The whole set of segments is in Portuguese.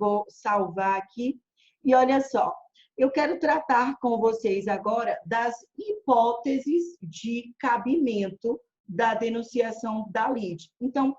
vou salvar aqui. E olha só, eu quero tratar com vocês agora das hipóteses de cabimento da denunciação da lide. Então,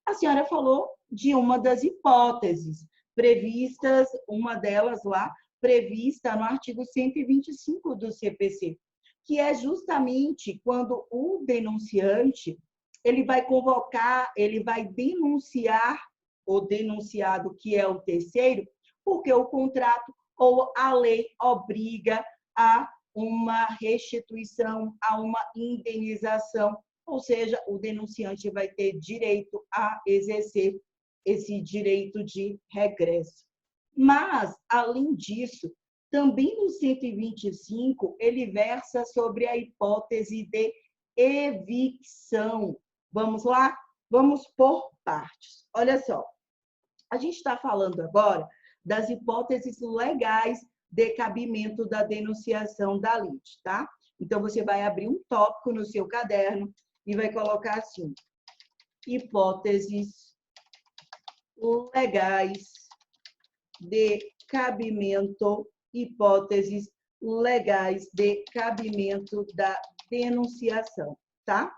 a senhora falou de uma das hipóteses previstas, uma delas lá, prevista no artigo 125 do CPC, que é justamente quando o denunciante ele vai convocar, ele vai denunciar o denunciado, que é o terceiro, porque o contrato ou a lei obriga a uma restituição, a uma indenização, ou seja, o denunciante vai ter direito a exercer esse direito de regresso. Mas, além disso, também no 125, ele versa sobre a hipótese de evicção. Vamos lá? Vamos por partes. Olha só, a gente está falando agora das hipóteses legais de cabimento da denunciação da lide, tá? Então, você vai abrir um tópico no seu caderno e vai colocar assim, hipóteses legais de cabimento, hipóteses legais de cabimento da denunciação, tá?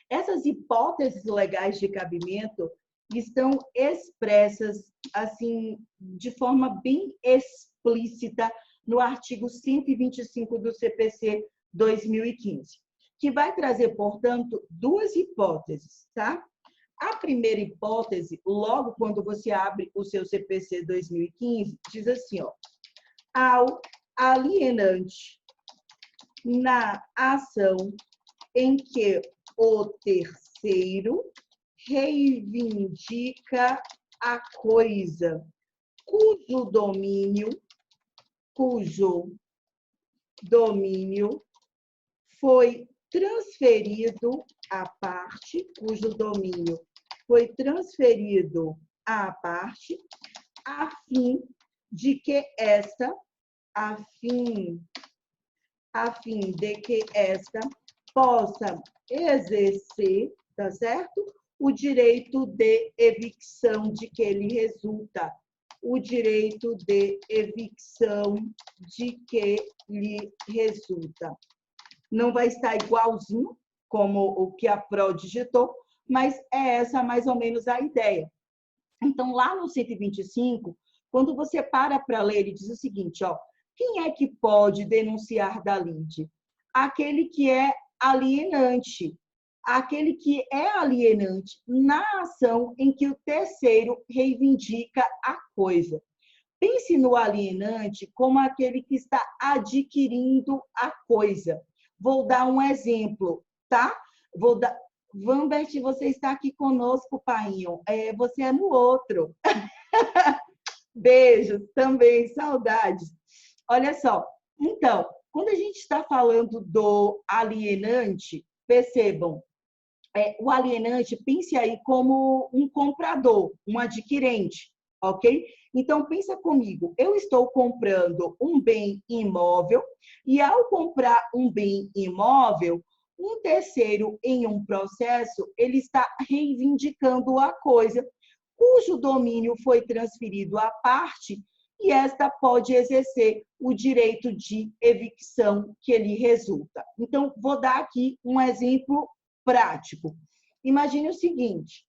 Essas hipóteses legais de cabimento estão expressas assim de forma bem explícita no artigo 125 do CPC 2015, que vai trazer, portanto, duas hipóteses, tá? A primeira hipótese, logo quando você abre o seu CPC 2015, diz assim, ó, ao alienante na ação em que o terceiro reivindica a coisa cujo domínio foi transferido à parte, a fim de que esta possa exercer, tá certo? O direito de evicção de que lhe resulta. Não vai estar igualzinho como o que a Pro digitou, mas é essa mais ou menos a ideia. Então, lá no 125, quando você para ler, ele diz o seguinte, ó, quem é que pode denunciar da lide? Aquele que é alienante. Aquele que é alienante na ação em que o terceiro reivindica a coisa. Pense no alienante como aquele que está adquirindo a coisa. Vou dar um exemplo, tá? Vambert, você está aqui conosco, painho. Você é no outro. Beijos também, saudades. Olha só, então, quando a gente está falando do alienante, percebam, o alienante, pense aí como um comprador, um adquirente, ok? Então, pensa comigo, eu estou comprando um bem imóvel e, ao comprar um bem imóvel, um terceiro em um processo, ele está reivindicando a coisa, cujo domínio foi transferido à parte e esta pode exercer o direito de evicção que lhe resulta. Então, vou dar aqui um exemplo prático. Imagine o seguinte,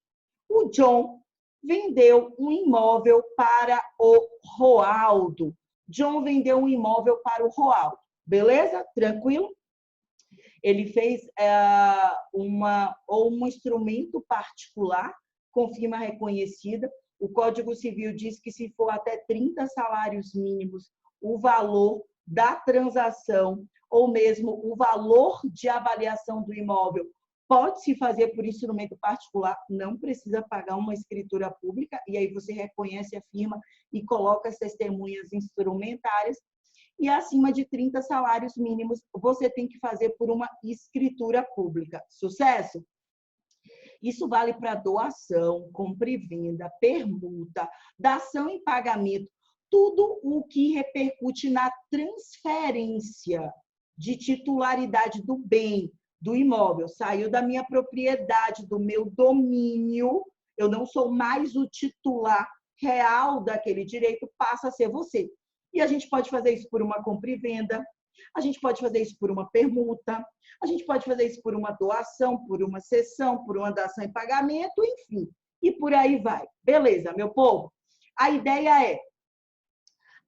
o John vendeu um imóvel para o Roaldo. John vendeu um imóvel para o Roaldo. Beleza? Tranquilo? Ele fez um instrumento particular com firma reconhecida. O Código Civil diz que se for até 30 salários mínimos, o valor da transação ou mesmo o valor de avaliação do imóvel pode-se fazer por instrumento particular, não precisa pagar uma escritura pública, e aí você reconhece a firma e coloca as testemunhas instrumentárias, e acima de 30 salários mínimos, você tem que fazer por uma escritura pública. Sucesso? Isso vale para doação, compra e venda, permuta, dação em pagamento, tudo o que repercute na transferência de titularidade do bem, do imóvel. Saiu da minha propriedade, do meu domínio, eu não sou mais o titular real daquele direito passa a ser você. E a gente pode fazer isso por uma compra e venda, a gente pode fazer isso por uma permuta, a gente pode fazer isso por uma doação, por uma cessão, por uma dação em pagamento, enfim. E por aí vai. Beleza, meu povo? A ideia é,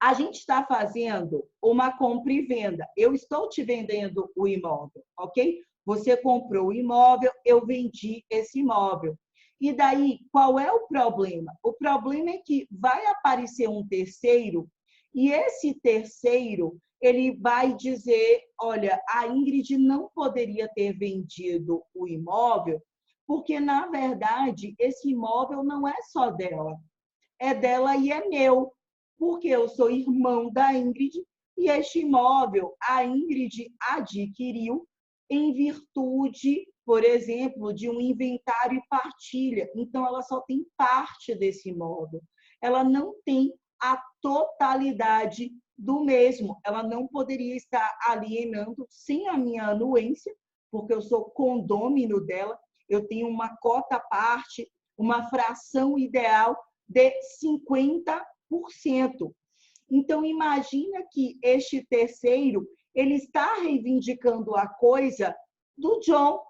a gente está fazendo uma compra e venda. Eu estou te vendendo o imóvel, ok? Você comprou o imóvel, eu vendi esse imóvel. E daí, qual é o problema? O problema é que vai aparecer um terceiro e esse terceiro, ele vai dizer, olha, a Ingrid não poderia ter vendido o imóvel porque, na verdade, esse imóvel não é só dela. É dela e é meu, porque eu sou irmão da Ingrid e este imóvel a Ingrid adquiriu em virtude, por exemplo, de um inventário e partilha. Então, ela só tem parte desse imóvel. Ela não tem a totalidade do mesmo. Ela não poderia estar alienando sem a minha anuência, porque eu sou condômino dela, eu tenho uma cota parte, uma fração ideal de 50%. Então, imagina que este terceiro, ele está reivindicando a coisa do John.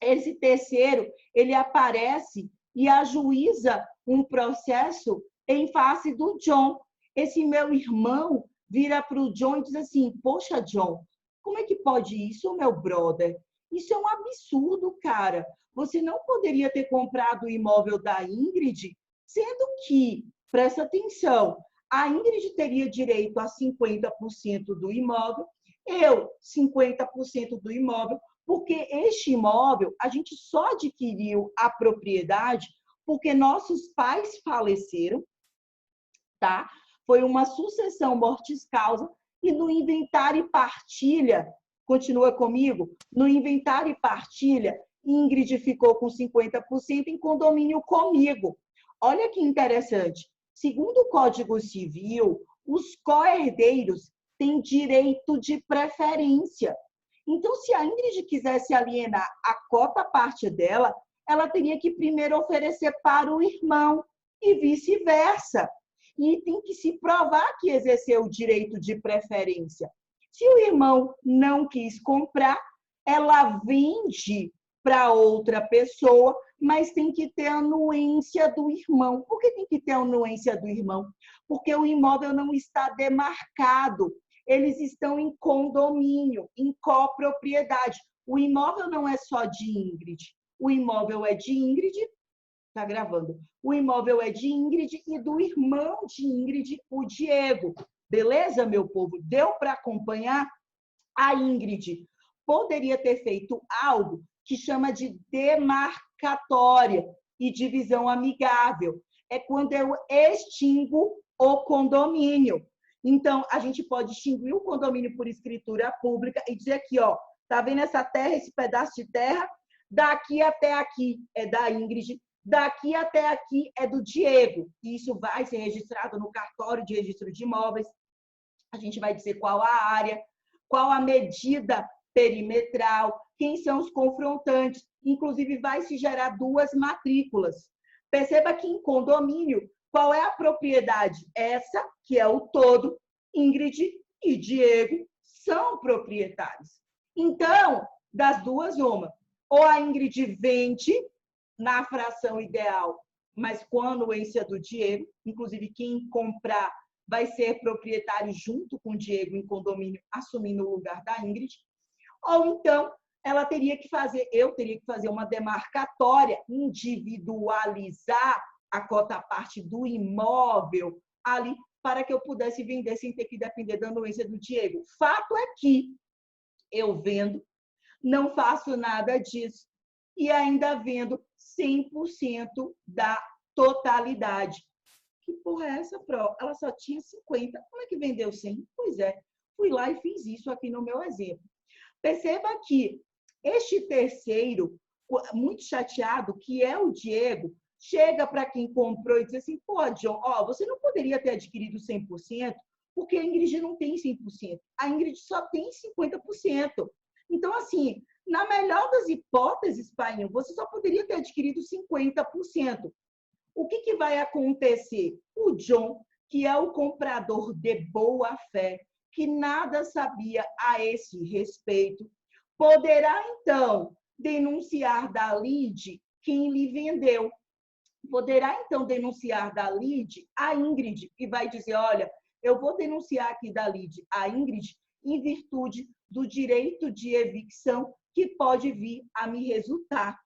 Esse terceiro, ele aparece e ajuiza um processo em face do John. Esse meu irmão vira para o John e diz assim, poxa, John, como é que pode isso, meu brother? Isso é um absurdo, cara. Você não poderia ter comprado o imóvel da Ingrid, sendo que, presta atenção, a Ingrid teria direito a 50% do imóvel, eu 50% do imóvel, porque este imóvel, a gente só adquiriu a propriedade porque nossos pais faleceram, tá? Foi uma sucessão mortis causa e no inventário e partilha, continua comigo, no inventário e partilha, Ingrid ficou com 50% em condomínio comigo. Olha que interessante. Segundo o Código Civil, os co-herdeiros têm direito de preferência. Então, se a Ingrid quisesse alienar a cota parte dela, ela teria que primeiro oferecer para o irmão e vice-versa. E tem que se provar que exerceu o direito de preferência. Se o irmão não quis comprar, ela vende para outra pessoa, mas tem que ter anuência do irmão. Por que tem que ter anuência do irmão? Porque o imóvel não está demarcado. Eles estão em condomínio, em copropriedade. O imóvel não é só de Ingrid. O imóvel é de Ingrid, está gravando. O imóvel é de Ingrid e do irmão de Ingrid, o Diego. Beleza, meu povo? Deu para acompanhar? A Ingrid poderia ter feito algo que chama de demarcatória e divisão amigável. É quando eu extingo o condomínio. Então, a gente pode extinguir o condomínio por escritura pública e dizer aqui, ó, tá vendo essa terra, esse pedaço de terra? Daqui até aqui é da Ingrid, daqui até aqui é do Diego. E isso vai ser registrado no cartório de registro de imóveis. A gente vai dizer qual a área, qual a medida perimetral, quem são os confrontantes. Inclusive, vai se gerar 2 matrículas. Perceba que em condomínio, qual é a propriedade? Essa, que é o todo, Ingrid e Diego são proprietários. Então, das duas, uma. Ou a Ingrid vende na fração ideal, mas com a anuência do Diego, inclusive quem comprar vai ser proprietário junto com o Diego em condomínio, assumindo o lugar da Ingrid. Ou então, ela teria que fazer, eu teria que fazer uma demarcatória, individualizar a cota parte do imóvel ali para que eu pudesse vender sem ter que depender da anuência do Diego. Fato é que eu vendo, não faço nada disso e ainda vendo 100% da totalidade. Que porra é essa, Pro? Ela só tinha 50. Como é que vendeu 100? Pois é, fui lá e fiz isso aqui no meu exemplo. Perceba que este terceiro, muito chateado, que é o Diego, chega para quem comprou e diz assim, pô, John, ó, você não poderia ter adquirido 100%, porque a Ingrid não tem 100%. A Ingrid só tem 50%. Então, assim, na melhor das hipóteses, pai, você só poderia ter adquirido 50%. o que vai acontecer? O John, que é o comprador de boa fé, que nada sabia a esse respeito, poderá, então, denunciar da Lide quem lhe vendeu. Poderá, então, denunciar da Lide a Ingrid e vai dizer, olha, eu vou denunciar aqui da Lide a Ingrid em virtude do direito de evicção que pode vir a me resultar.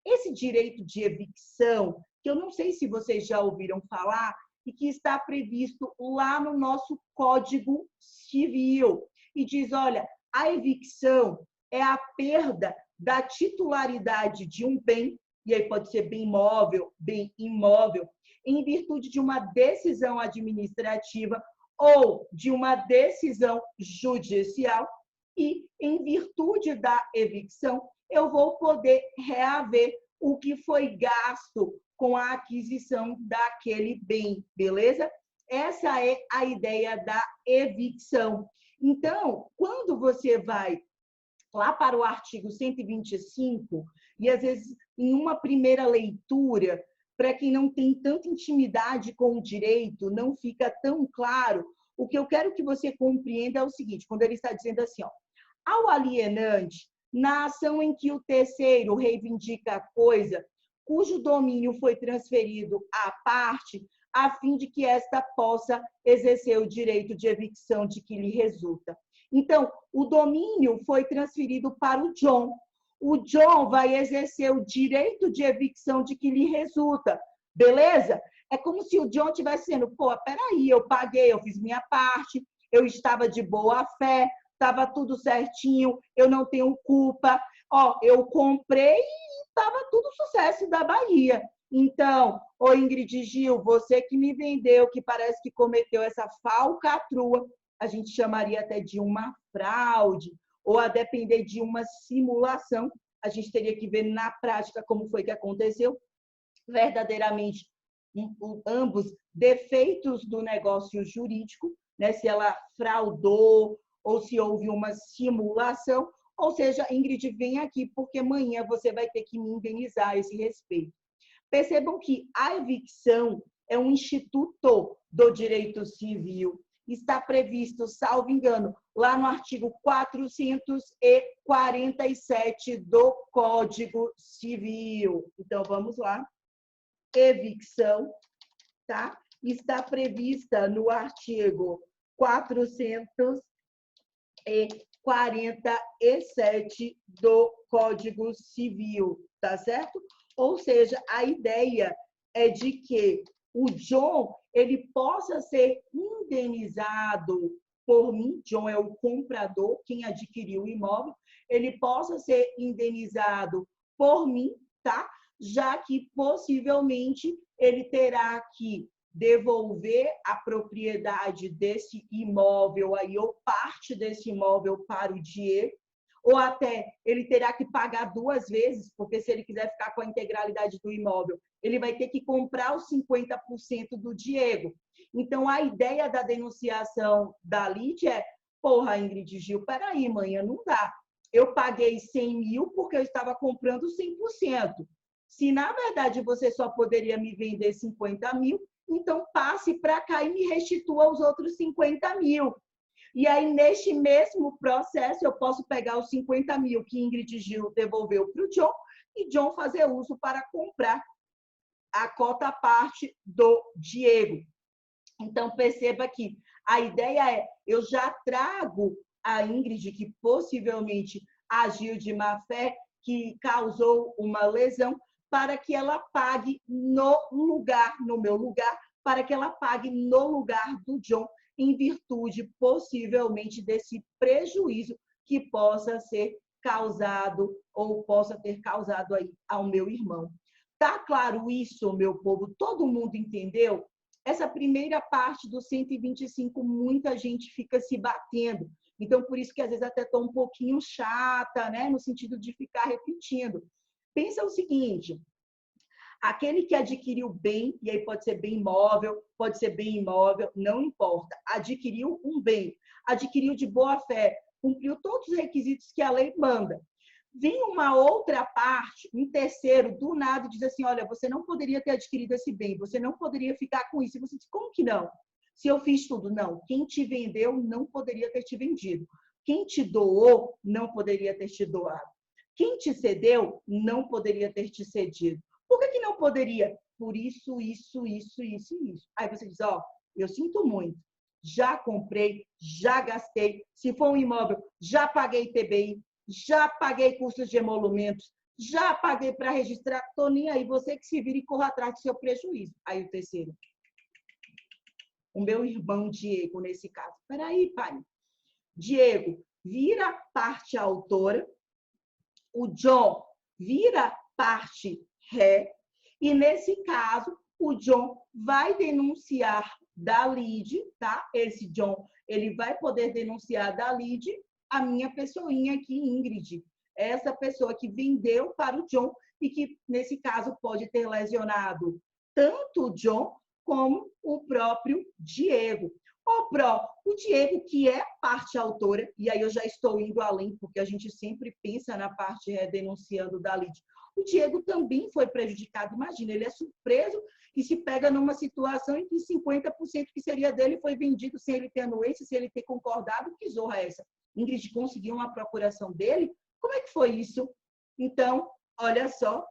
Esse direito de evicção, que eu não sei se vocês já ouviram falar, e que está previsto lá no nosso Código Civil. E diz, olha, a evicção é a perda da titularidade de um bem, e aí pode ser bem móvel, bem imóvel, em virtude de uma decisão administrativa ou de uma decisão judicial, e em virtude da evicção, eu vou poder reaver o que foi gasto com a aquisição daquele bem, beleza? Essa é a ideia da evicção. Então, quando você vai lá para o artigo 125, e às vezes em uma primeira leitura, para quem não tem tanta intimidade com o direito, não fica tão claro, o que eu quero que você compreenda é o seguinte, quando ele está dizendo assim, ó, ao alienante, na ação em que o terceiro reivindica a coisa, cujo domínio foi transferido à parte, a fim de que esta possa exercer o direito de evicção de que lhe resulta. Então, o domínio foi transferido para o John. O John vai exercer o direito de evicção de que lhe resulta, beleza? É como se o John estivesse dizendo, pô, peraí, eu paguei, eu fiz minha parte, eu estava de boa fé, estava tudo certinho, eu não tenho culpa, ó, eu comprei e estava tudo sucesso da Bahia. Então, ô Ingrid Gil, você que me vendeu, que parece que cometeu essa falcatrua, a gente chamaria até de uma fraude, ou a depender de uma simulação, a gente teria que ver na prática como foi que aconteceu, verdadeiramente, ambos defeitos do negócio jurídico, né? Se ela fraudou ou se houve uma simulação, ou seja, Ingrid, vem aqui porque amanhã você vai ter que me indenizar a esse respeito. Percebam que a evicção é um instituto do direito civil. Está previsto, salvo engano, lá no artigo 447 do Código Civil. Então, vamos lá. Evicção, tá? Está prevista no artigo 447 do Código Civil, tá certo? Ou seja, a ideia é de que o John ele possa ser indenizado por mim, John é o comprador, quem adquiriu o imóvel, ele possa ser indenizado por mim, tá? Já que possivelmente ele terá que devolver a propriedade desse imóvel aí, ou parte desse imóvel para o Diego, ou até ele terá que pagar duas vezes, porque se ele quiser ficar com a integralidade do imóvel, ele vai ter que comprar os 50% do Diego. Então, a ideia da denunciação da Lídia é, porra, Ingrid Gil, peraí, manhã, não dá. Eu paguei 100 mil porque eu estava comprando 100%. Se, na verdade, você só poderia me vender 50 mil, então passe para cá e me restitua os outros 50 mil. E aí, neste mesmo processo, eu posso pegar os 50 mil que Ingrid Gil devolveu para o John e John fazer uso para comprar a cota parte do Diego. Então, perceba que a ideia é, eu já trago a Ingrid, que possivelmente agiu de má fé, que causou uma lesão, para que ela pague no meu lugar, para que ela pague no lugar do John, em virtude, possivelmente, desse prejuízo que possa ser causado ou possa ter causado aí ao meu irmão. Tá claro isso, meu povo? Todo mundo entendeu? Essa primeira parte do 125, muita gente fica se batendo. Então, por isso que às vezes até estou um pouquinho chata, né? No sentido de ficar repetindo. Pensa o seguinte, aquele que adquiriu bem, e aí pode ser bem imóvel, pode ser bem imóvel, não importa. Adquiriu um bem, adquiriu de boa fé, cumpriu todos os requisitos que a lei manda. Vem uma outra parte, um terceiro, do nada, diz assim, olha, você não poderia ter adquirido esse bem, você não poderia ficar com isso. E você diz, como que não? Se eu fiz tudo, não. Quem te vendeu não poderia ter te vendido. Quem te doou não poderia ter te doado. Quem te cedeu não poderia ter te cedido. Por que não poderia? Por isso, isso, isso, isso e isso. Aí você diz, ó, eu sinto muito. Já comprei, já gastei. Se for um imóvel, já paguei TBI, já paguei custos de emolumentos, já paguei para registrar. Tô nem aí, você que se vira e corra atrás do seu prejuízo. Aí o terceiro. O meu irmão Diego, nesse caso. Peraí, pai. Diego vira parte autora, o John vira parte ré, e nesse caso, o John vai denunciar da Lide, tá? Esse John, ele vai poder denunciar da Lide a minha pessoinha aqui, Ingrid. Essa pessoa que vendeu para o John e que, nesse caso, pode ter lesionado tanto o John como o próprio Diego. O Diego, que é parte autora, e aí eu já estou indo além, porque a gente sempre pensa na parte denunciando da Lide. O Diego também foi prejudicado. Imagina, ele é surpreso e se pega numa situação em que 50% que seria dele foi vendido sem ele ter anuência, sem ele ter concordado. Que zorra é essa? Ingrid conseguiu uma procuração dele? Como é que foi isso? Então, olha só,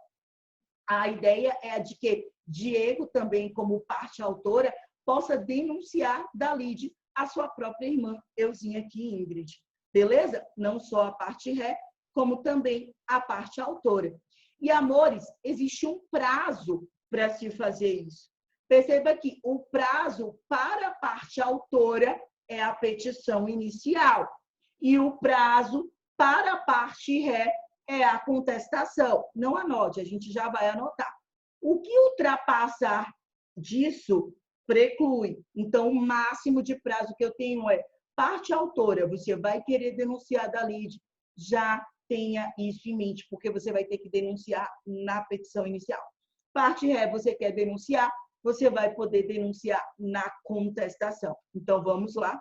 a ideia é a de que Diego, também como parte autora, possa denunciar da Lide a sua própria irmã, euzinha aqui, Ingrid. Beleza? Não só a parte ré, como também a parte autora. E, amores, existe um prazo para se fazer isso. Perceba que o prazo para a parte autora é a petição inicial. E o prazo para a parte ré é a contestação. Não anote, a gente já vai anotar. O que ultrapassar disso preclui. Então, o máximo de prazo que eu tenho é parte autora, você vai querer denunciar da Lide, já tenha isso em mente, porque você vai ter que denunciar na petição inicial. Parte ré, você quer denunciar, você vai poder denunciar na contestação. Então, vamos lá.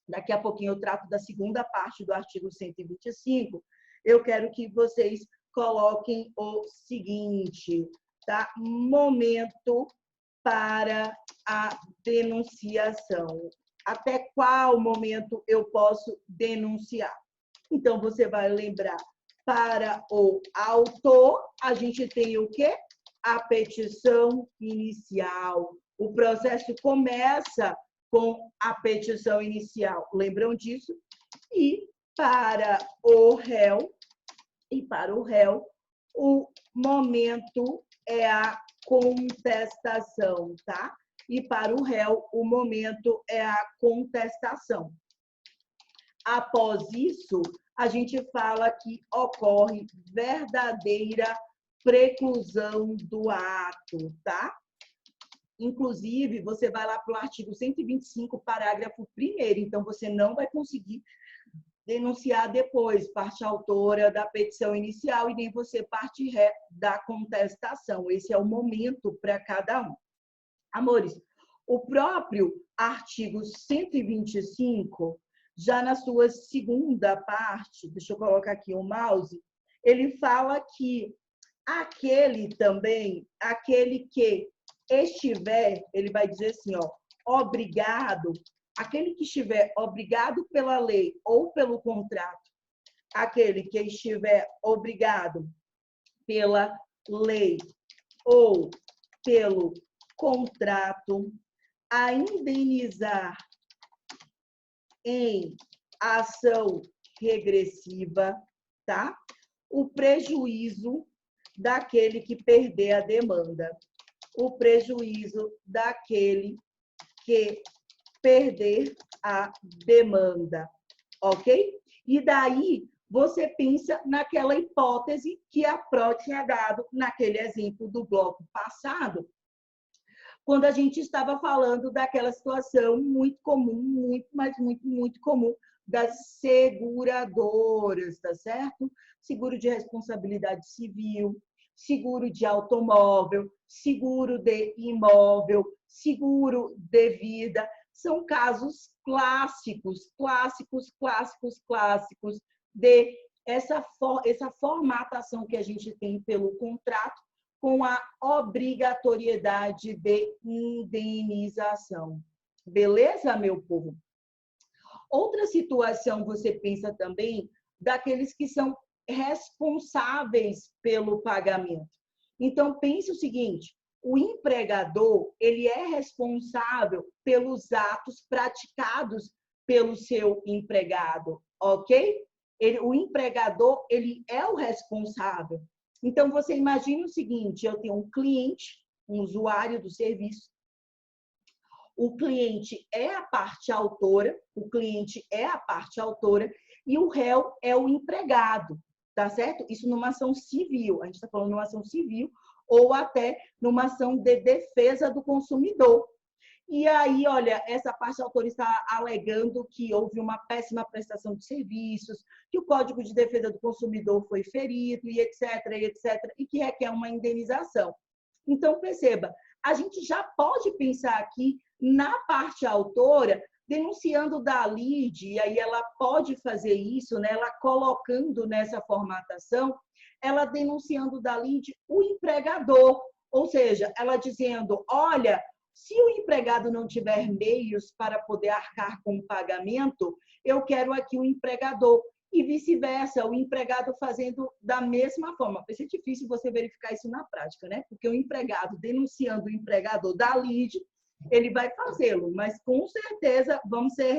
Daqui a pouquinho eu trato da segunda parte do artigo 125. Eu quero que vocês coloquem o seguinte, tá? Momento para a denunciação. Até qual momento eu posso denunciar? Então, você vai lembrar, para o autor, a gente tem o quê? A petição inicial. O processo começa com a petição inicial. Lembram disso? E para o réu, o momento é a contestação, tá? E para o réu, o momento é a contestação. Após isso, a gente fala que ocorre verdadeira preclusão do ato, tá? Inclusive, você vai lá para o artigo 125, parágrafo 1º, então você não vai conseguir denunciar depois parte autora da petição inicial e nem você parte ré da contestação. Esse é o momento para cada um. Amores, o próprio artigo 125, já na sua segunda parte, deixa eu colocar aqui o mouse, ele fala que aquele que estiver, ele vai dizer assim, ó, obrigado, aquele que estiver obrigado pela lei ou pelo contrato, aquele que estiver obrigado pela lei ou pelo contrato a indenizar em ação regressiva, tá? O prejuízo daquele que perder a demanda. O prejuízo daquele que perder a demanda, ok? E daí você pensa naquela hipótese que a Pró tinha dado naquele exemplo do bloco passado, quando a gente estava falando daquela situação muito comum, muito comum das seguradoras, tá certo? Seguro de responsabilidade civil, seguro de automóvel, seguro de imóvel, seguro de vida. São casos clássicos de essa formatação que a gente tem pelo contrato com a obrigatoriedade de indenização. Beleza, meu povo? Outra situação, você pensa também daqueles que são responsáveis pelo pagamento. Então, pense o seguinte, o empregador, ele é responsável pelos atos praticados pelo seu empregado, ok? O empregador, ele é o responsável. Então, você imagina o seguinte, eu tenho um cliente, um usuário do serviço, o cliente é a parte autora, e o réu é o empregado, tá certo? Isso numa ação civil, a gente está falando numa ação civil ou até numa ação de defesa do consumidor. E aí, olha, essa parte autora está alegando que houve uma péssima prestação de serviços, que o Código de Defesa do Consumidor foi ferido, e etc., e que requer uma indenização. Então, perceba, a gente já pode pensar aqui na parte autora, denunciando da lide, e aí ela pode fazer isso, né? Ela colocando nessa formatação, ela denunciando da lide o empregador, ou seja, ela dizendo, olha, se o empregado não tiver meios para poder arcar com o pagamento, eu quero aqui o empregador. E vice-versa, o empregado fazendo da mesma forma. Vai ser difícil você verificar isso na prática, né? Porque o empregado denunciando o empregador da lide, ele vai fazê-lo, mas com certeza vamos ser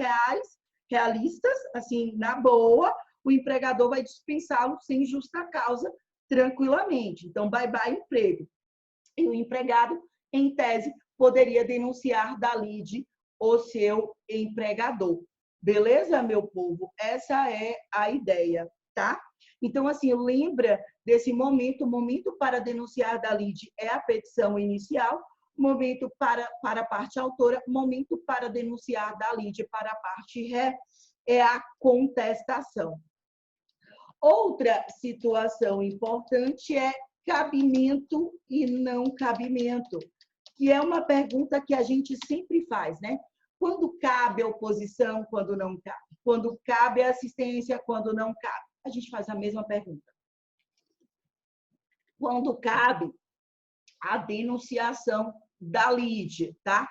realistas, assim, na boa, o empregador vai dispensá-lo sem justa causa, tranquilamente. Então, bye-bye emprego. E o empregado, em tese, poderia denunciar da lide o seu empregador. Beleza, meu povo? Essa é a ideia, tá? Então, assim, lembra desse momento, o momento para denunciar da lide é a petição inicial, momento para a parte autora, momento para denunciar da lide para a parte ré é a contestação. Outra situação importante é cabimento e não cabimento, que é uma pergunta que a gente sempre faz, né? Quando cabe a oposição, quando não cabe? Quando cabe a assistência, quando não cabe? A gente faz a mesma pergunta. Quando cabe a denunciação da lide, tá?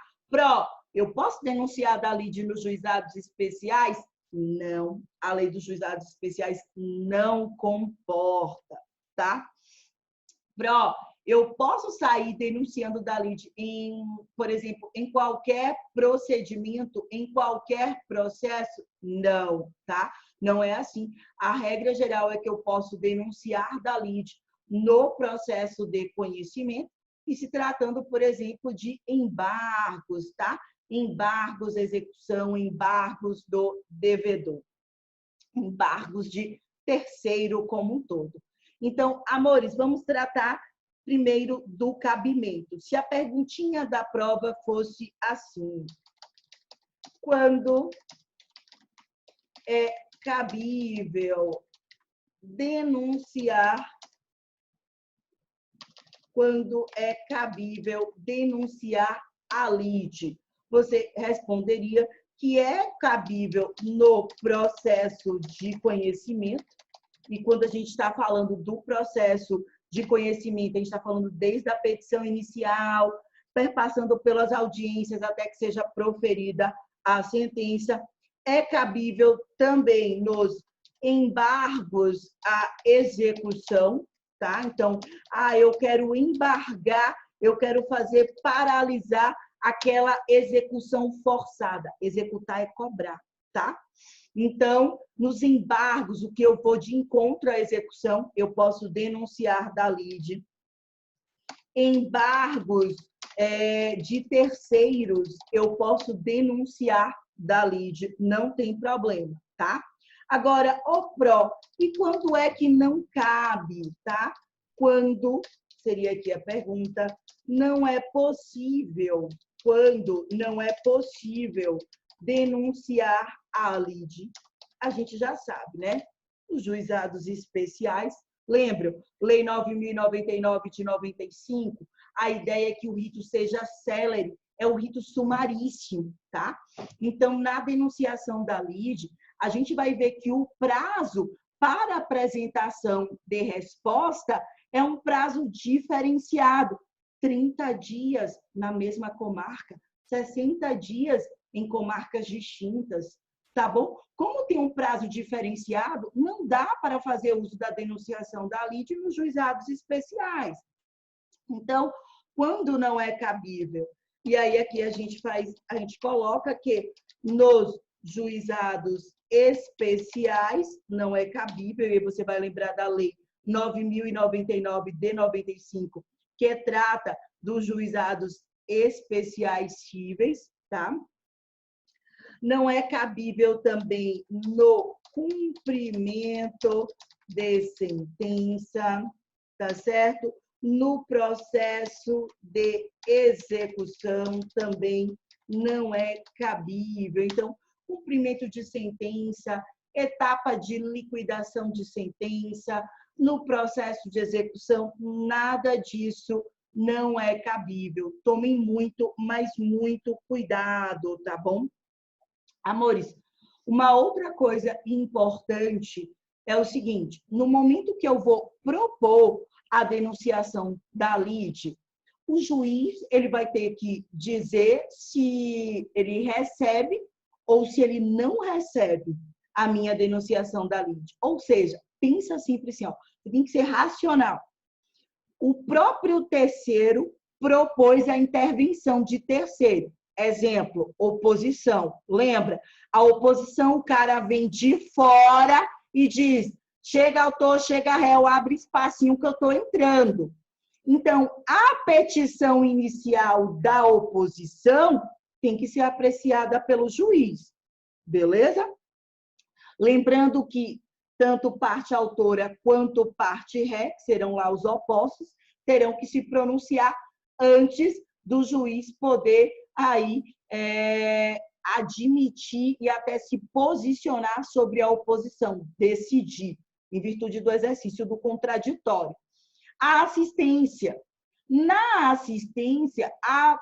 Eu posso denunciar da lide nos juizados especiais? Não, a lei dos juizados especiais não comporta, tá? Eu posso sair denunciando da lide por exemplo, em qualquer procedimento, em qualquer processo? Não, tá? Não é assim. A regra geral é que eu posso denunciar da lide no processo de conhecimento, e se tratando, por exemplo, de embargos, tá? Embargos, execução, embargos do devedor, embargos de terceiro como um todo. Então, amores, vamos tratar primeiro do cabimento. Se a perguntinha da prova fosse assim: quando é cabível denunciar a lide? Você responderia que é cabível no processo de conhecimento. E quando a gente está falando do processo de conhecimento, a gente está falando desde a petição inicial, perpassando pelas audiências até que seja proferida a sentença. É cabível também nos embargos à execução, tá? Então, eu quero embargar, eu quero fazer paralisar aquela execução forçada. Executar é cobrar, tá? Então, nos embargos, o que eu vou de encontro à execução, eu posso denunciar da lide. Embargos de terceiros, eu posso denunciar da lide, não tem problema, tá? Agora, e quando é que não cabe, tá? Quando, seria aqui a pergunta, não é possível, quando não é possível denunciar a lide, a gente já sabe, né? Os juizados especiais, lembram? Lei 9.099 de 95, a ideia é que o rito seja célere, é o rito sumaríssimo, tá? Então, na denunciação da lide, a gente vai ver que o prazo para apresentação de resposta é um prazo diferenciado, 30 dias na mesma comarca, 60 dias em comarcas distintas, tá bom? Como tem um prazo diferenciado, não dá para fazer uso da denunciação da lide nos juizados especiais. Então, quando não é cabível, e aí aqui a gente coloca que nos juizados especiais não é cabível, e você vai lembrar da lei 9.099 de 95, que trata dos juizados especiais cíveis, tá? Não é cabível também no cumprimento de sentença, tá certo? No processo de execução também não é cabível. Então, cumprimento de sentença, etapa de liquidação de sentença, no processo de execução, nada disso não é cabível. Tomem muito, mas muito cuidado, tá bom? Amores, uma outra coisa importante é o seguinte, no momento que eu vou propor a denunciação da lide, o juiz ele vai ter que dizer se ele recebe ou se ele não recebe a minha denunciação da lide. Ou seja, pensa sempre assim, ó, tem que ser racional. O próprio terceiro propôs a intervenção de terceiro. Exemplo, oposição. Lembra? A oposição, o cara vem de fora e diz, chega autor, chega réu, abre espacinho que eu estou entrando. Então, a petição inicial da oposição tem que ser apreciada pelo juiz. Beleza? Lembrando que tanto parte autora quanto parte ré, que serão lá os opostos, terão que se pronunciar antes do juiz poder aí admitir e até se posicionar sobre a oposição, decidir, em virtude do exercício do contraditório. A assistência. Na assistência,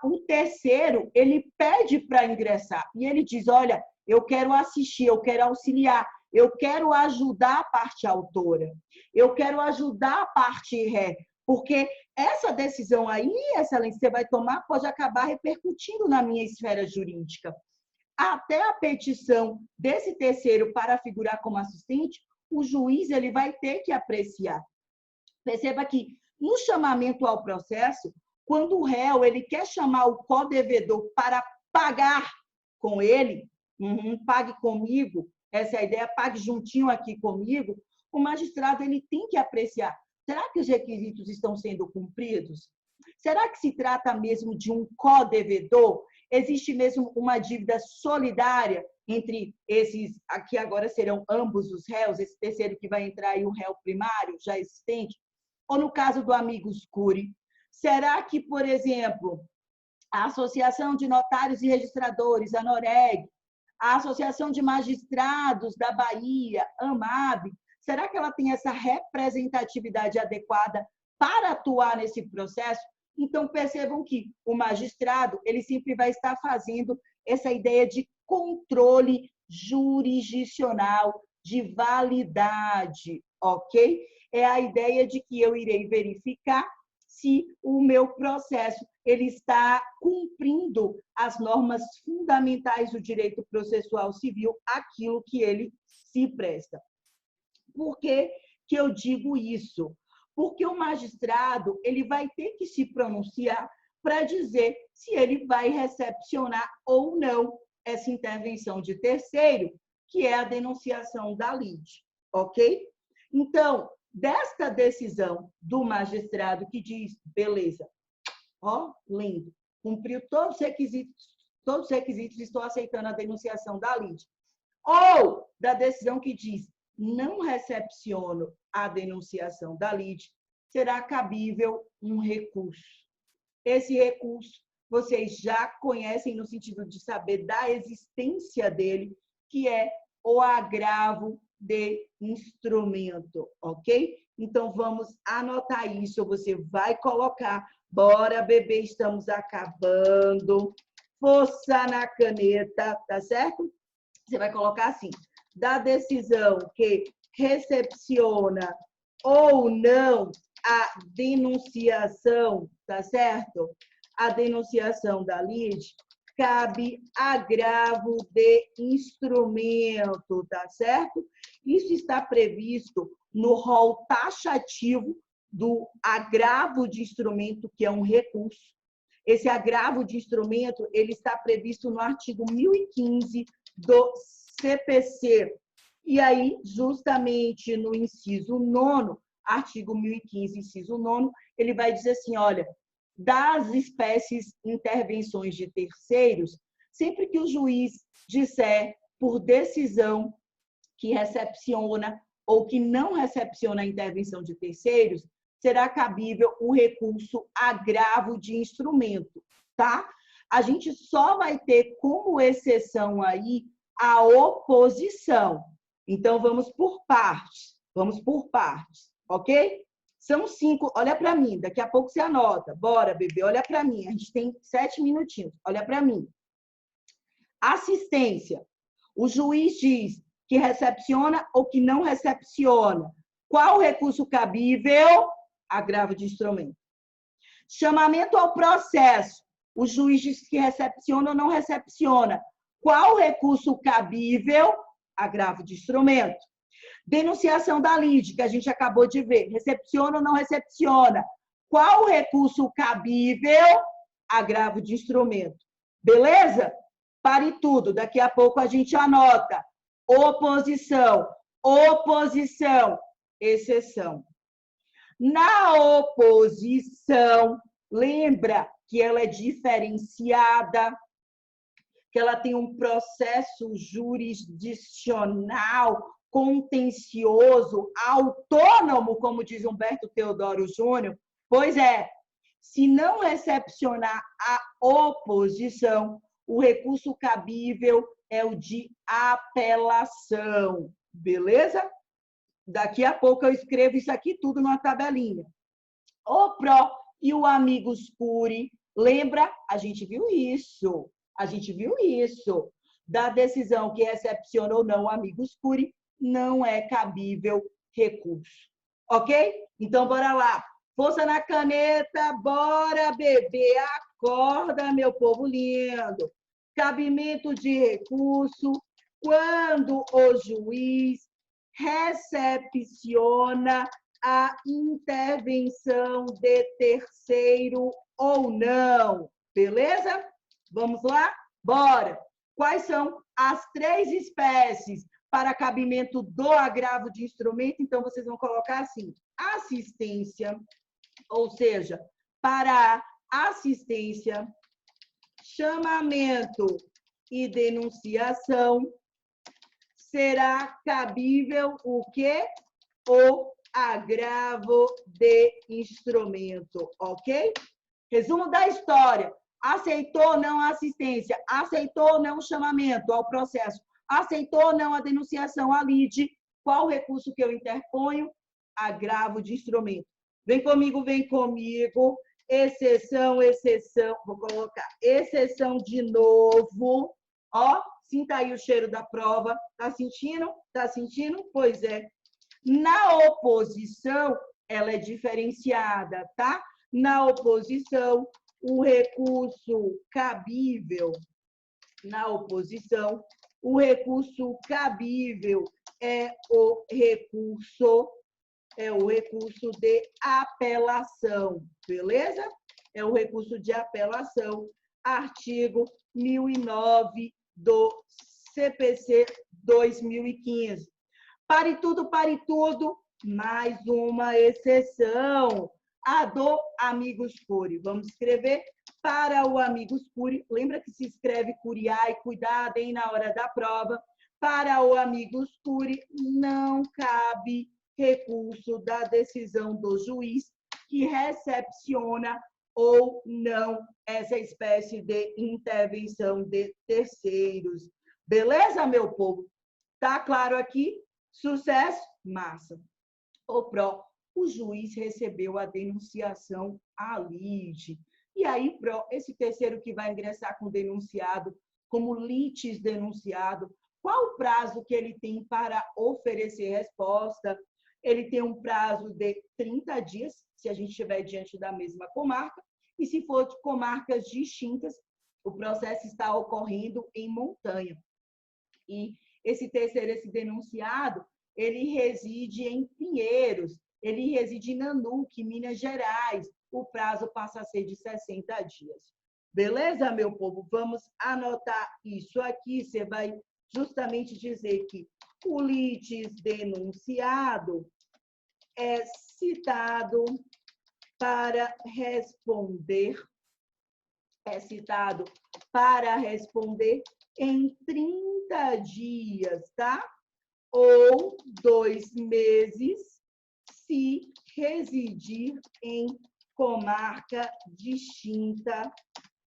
o terceiro, ele pede para ingressar e ele diz, olha, eu quero assistir, eu quero auxiliar, eu quero ajudar a parte autora, eu quero ajudar a parte ré, porque essa decisão aí, excelência, você vai tomar, pode acabar repercutindo na minha esfera jurídica. Até a petição desse terceiro para figurar como assistente, o juiz ele vai ter que apreciar. Perceba que no chamamento ao processo, quando o réu ele quer chamar o codevedor para pagar com ele, pague comigo, essa é a ideia, pague juntinho aqui comigo, o magistrado ele tem que apreciar. Será que os requisitos estão sendo cumpridos? Será que se trata mesmo de um codevedor? Existe mesmo uma dívida solidária entre esses, aqui agora serão ambos os réus, esse terceiro que vai entrar aí, o réu primário já existente? Ou no caso do amicus curiae, será que, por exemplo, a Associação de Notários e Registradores, a Noreg, a Associação de Magistrados da Bahia, AMAB, será que ela tem essa representatividade adequada para atuar nesse processo? Então, percebam que o magistrado ele sempre vai estar fazendo essa ideia de controle jurisdicional, de validade, ok? É a ideia de que eu irei verificar se o meu processo ele está cumprindo as normas fundamentais do direito processual civil, aquilo que ele se presta. Por que que eu digo isso? Porque o magistrado ele vai ter que se pronunciar para dizer se ele vai recepcionar ou não essa intervenção de terceiro, que é a denunciação da lide, ok? Então, desta decisão do magistrado que diz, beleza, ó, lindo, cumpriu todos os requisitos, estou aceitando a denunciação da lide. Ou da decisão que diz, não recepciono a denunciação da lide, será cabível um recurso. Esse recurso vocês já conhecem no sentido de saber da existência dele, que é o agravo de instrumento, ok? Então, vamos anotar isso, você vai colocar, bora, bebê, estamos acabando, força na caneta, tá certo? Você vai colocar assim, da decisão que recepciona ou não a denunciação, tá certo? A denunciação da lide, cabe agravo de instrumento, tá certo? Isso está previsto no rol taxativo do agravo de instrumento, que é um recurso. Esse agravo de instrumento, ele está previsto no artigo 1015 do CPC. E aí, justamente no inciso 9º, artigo 1015, inciso 9º, ele vai dizer assim, olha, das espécies intervenções de terceiros, sempre que o juiz disser por decisão que recepciona ou que não recepciona a intervenção de terceiros, será cabível o recurso agravo de instrumento, tá? A gente só vai ter como exceção aí a oposição. Então, vamos por partes, ok? São 5, olha para mim, daqui a pouco você anota. Bora, bebê, olha para mim, a gente tem 7 minutinhos, olha para mim. Assistência, o juiz diz que recepciona ou que não recepciona. Qual o recurso cabível? Agravo de instrumento. Chamamento ao processo, o juiz diz que recepciona ou não recepciona. Qual o recurso cabível? Agravo de instrumento. Denunciação da lide, que a gente acabou de ver. Recepciona ou não recepciona? Qual o recurso cabível? Agravo de instrumento. Beleza? Pare tudo. Daqui a pouco a gente anota. Oposição. Oposição. Exceção. Na oposição, lembra que ela é diferenciada, que ela tem um processo jurisdicional contencioso, autônomo, como diz Humberto Teodoro Júnior? Pois é, se não recepcionar a oposição, o recurso cabível é o de apelação, beleza? Daqui a pouco eu escrevo isso aqui tudo numa tabelinha. O pró e o amigos curi, lembra? A gente viu isso. Da decisão que recepciona ou não o amigos curi, não é cabível recurso. Ok? Então, bora lá. Força na caneta, bora, bebê. Acorda, meu povo lindo. Cabimento de recurso, quando o juiz recepciona a intervenção de terceiro ou não. Beleza? Vamos lá? Bora! Quais são as 3 espécies para cabimento do agravo de instrumento? Então, vocês vão colocar assim, assistência, ou seja, para assistência, chamamento e denunciação, será cabível o quê? O agravo de instrumento, ok? Resumo da história. Aceitou ou não a assistência? Aceitou ou não o chamamento ao processo? Aceitou ou não a denunciação à lide? Qual o recurso que eu interponho? Agravo de instrumento. Vem comigo, vem comigo. Exceção, exceção. Vou colocar exceção de novo. Ó, sinta aí o cheiro da prova. Tá sentindo? Tá sentindo? Pois é. Na oposição, ela é diferenciada, tá? Na oposição, o recurso cabível, na oposição, o recurso cabível é o recurso de apelação, beleza? É o recurso de apelação, artigo 1009 do CPC 2015. Pare tudo, mais uma exceção, a do amigos curi. Vamos escrever para o amigos curi. Lembra que se escreve curiai, cuidado, hein, na hora da prova. Para o amigos curi, não cabe recurso da decisão do juiz que recepciona ou não essa espécie de intervenção de terceiros. Beleza, meu povo? Tá claro aqui? Sucesso? Massa. O pró, o juiz recebeu a denunciação à lide. E aí, pró, esse terceiro que vai ingressar com denunciado, como litis denunciado, Qual o prazo que ele tem para oferecer resposta? Ele tem um prazo de 30 dias, se a gente estiver diante da mesma comarca, e se for de comarcas distintas, o processo está ocorrendo em Montanha. E esse denunciado, ele reside em Pinheiros, ele reside em Nanuque, Minas Gerais. O prazo passa a ser de 60 dias. Beleza, meu povo? Vamos anotar isso aqui. Você vai justamente dizer que o litis denunciado é citado para responder, em 30 dias, tá? Ou 2 meses, se residir em comarca distinta,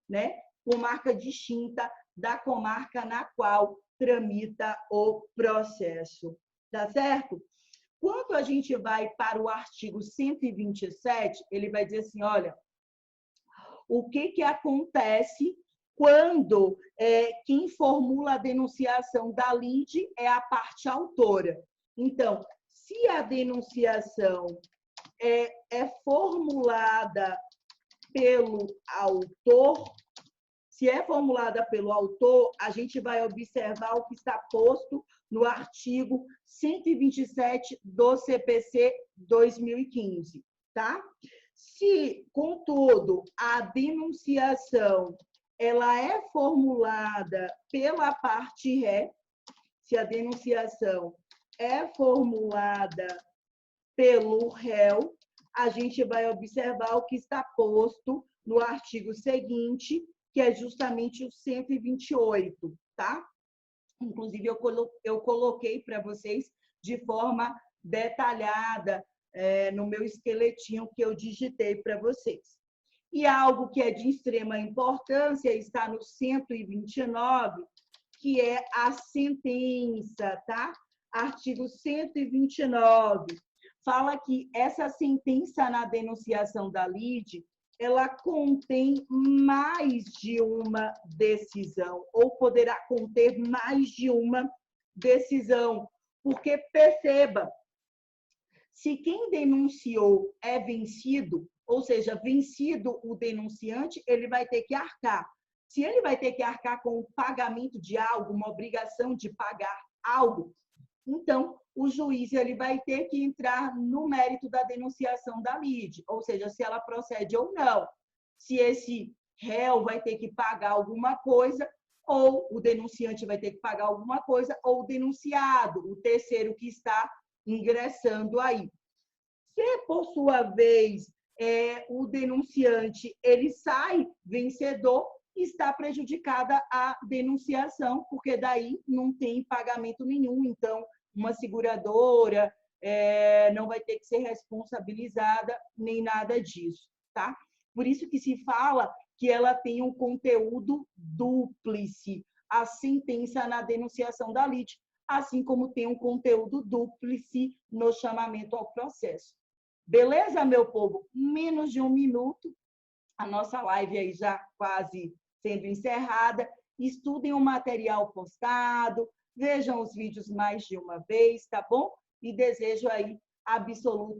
né? Comarca distinta da comarca na qual tramita o processo, tá certo? Quando a gente vai para o artigo 127, ele vai dizer assim, olha, o que acontece quando quem formula a denunciação da lide é a parte autora. Então, se a denunciação é formulada pelo autor, se é formulada pelo autor, a gente vai observar o que está posto no artigo 127 do CPC 2015, tá? Se, contudo, a denunciação ela é formulada pela parte ré, se a denunciação é formulada pelo réu, a gente vai observar o que está posto no artigo seguinte, que é justamente o 128, tá? Inclusive, eu coloquei para vocês de forma detalhada no meu esqueletinho que eu digitei para vocês. E algo que é de extrema importância está no 129, que é a sentença, tá? Artigo 129. Fala que essa sentença na denunciação da lide, ela contém mais de uma decisão, ou poderá conter mais de uma decisão. Porque, perceba, se quem denunciou é vencido, ou seja, vencido o denunciante, ele vai ter que arcar. Se ele vai ter que arcar com o pagamento de algo, uma obrigação de pagar algo, então o juiz ele vai ter que entrar no mérito da denunciação da lide, ou seja, se ela procede ou não. Se esse réu vai ter que pagar alguma coisa, ou o denunciante vai ter que pagar alguma coisa, ou o denunciado, o terceiro que está ingressando aí. Se, por sua vez, o denunciante ele sai vencedor, está prejudicada a denunciação, porque daí não tem pagamento nenhum. Então, uma seguradora não vai ter que ser responsabilizada, nem nada disso, tá? Por isso que se fala que ela tem um conteúdo dúplice, a sentença na denunciação da lide, assim como tem um conteúdo dúplice no chamamento ao processo. Beleza, meu povo? Menos de 1 minuto, a nossa live aí já quase sendo encerrada. Estudem o material postado, vejam os vídeos mais de uma vez, tá bom? E desejo aí absoluta